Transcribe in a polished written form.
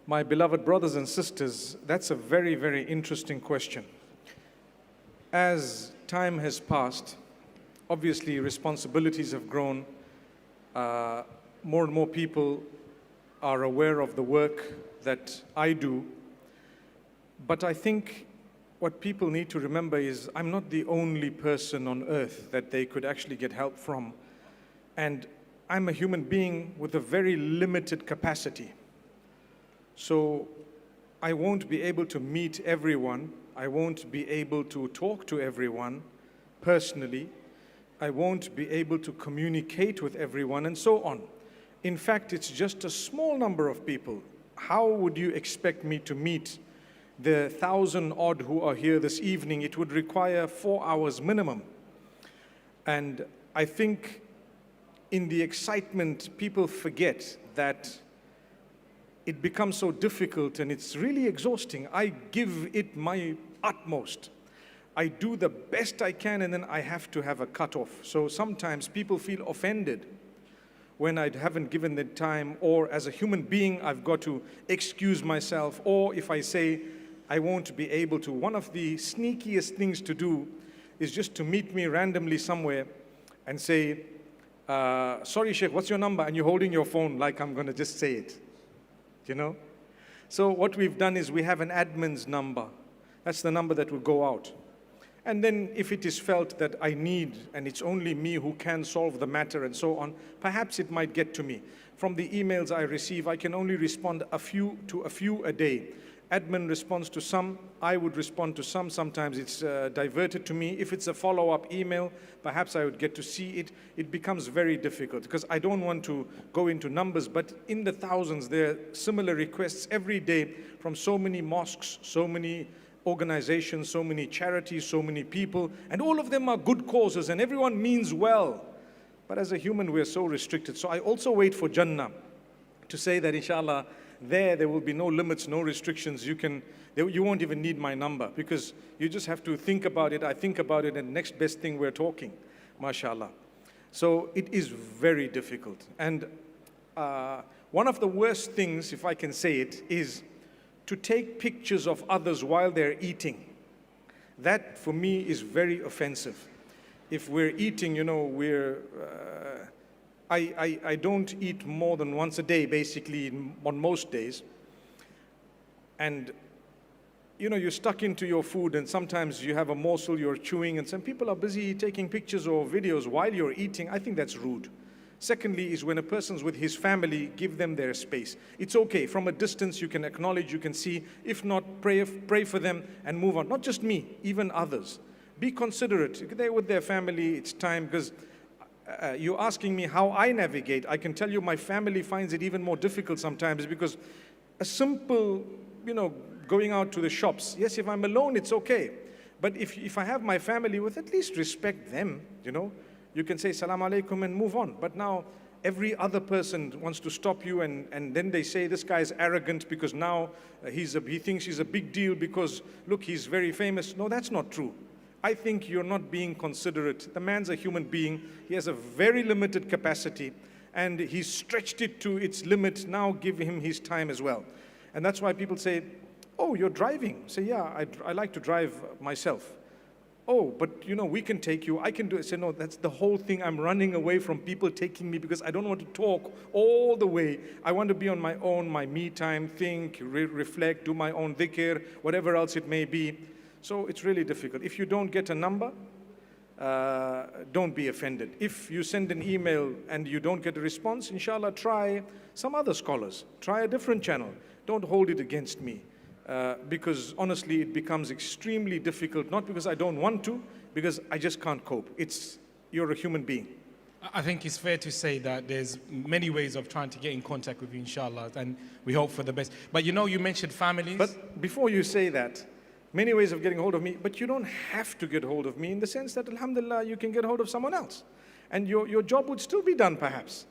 My beloved brothers and sisters, that's a very, very interesting question. As time has passed, obviously responsibilities have grown. More and more people are aware of the work that I do. But I think what people need to remember is I'm not the only person on earth that they could actually get help from. And I'm a human being with a very limited capacity. So I won't be able to meet everyone. I won't be able to talk to everyone personally. I won't be able to communicate with everyone and so on. In fact, it's just a small number of people. How would you expect me to meet the 1,000 odd who are here this evening? It would require 4 hours minimum. And I think in the excitement, people forget that it becomes so difficult and it's really exhausting. I give it my utmost. I do the best I can and then I have to have a cutoff. So sometimes people feel offended when I haven't given the time, or as a human being, I've got to excuse myself, or if I say I won't be able to. One of the sneakiest things to do is just to meet me randomly somewhere and say, sorry, Sheikh, what's your number? And you're holding your phone like I'm going to just say it. You know? So what we've done is we have an admin's number. That's the number that will go out. And then if it is felt that I need, and it's only me who can solve the matter and so on, perhaps it might get to me. From the emails I receive, I can only respond a few a day. Admin responds to some, I would respond to some. Sometimes it's diverted to me. If it's a follow-up email, perhaps I would get to see it. It becomes very difficult because I don't want to go into numbers, but in the thousands, there are similar requests every day from so many mosques, so many organizations, so many charities, so many people, and all of them are good causes and everyone means well. But as a human, we're so restricted. So I also wait for Jannah to say that inshallah, there will be no limits, no restrictions. You won't even need my number because you just have to think about it. I think about it and next best thing we're talking, mashallah. So it is very difficult. And one of the worst things, if I can say it, is to take pictures of others while they're eating. That for me is very offensive. If we're eating, you know, I don't eat more than once a day, basically, on most days. And, you know, you're stuck into your food and sometimes you have a morsel you're chewing and some people are busy taking pictures or videos while you're eating. I think that's rude. Secondly is when a person's with his family, give them their space. It's okay. From a distance, you can acknowledge, you can see. If not, pray for them and move on. Not just me, even others. Be considerate. They're with their family. It's time because you're asking me how I navigate. I can tell you my family finds it even more difficult sometimes because a simple, you know, going out to the shops. Yes, if I'm alone, it's okay. But if I have my family with, at least respect them, you know. You can say salam alaikum and move on. But now every other person wants to stop you and then they say this guy is arrogant because now he thinks he's a big deal because look, he's very famous. No, that's not true. I think you're not being considerate. The man's a human being. He has a very limited capacity and he's stretched it to its limit. Now give him his time as well. And that's why people say, oh, you're driving. Say, yeah, I like to drive myself. Oh, but you know, we can take you, I can do it. Say, no, that's the whole thing. I'm running away from people taking me because I don't want to talk all the way. I want to be on my own, my me time, think, reflect, do my own dhikr, whatever else it may be. So it's really difficult. If you don't get a number, don't be offended. If you send an email and you don't get a response, inshallah, try some other scholars. Try a different channel. Don't hold it against me. Because honestly, it becomes extremely difficult, not because I don't want to, because I just can't cope. You're a human being. I think it's fair to say that there's many ways of trying to get in contact with you, inshallah, and we hope for the best. But you know, you mentioned families. But before you say that, many ways of getting hold of me, but you don't have to get hold of me in the sense that, alhamdulillah, you can get hold of someone else. And your job would still be done, perhaps.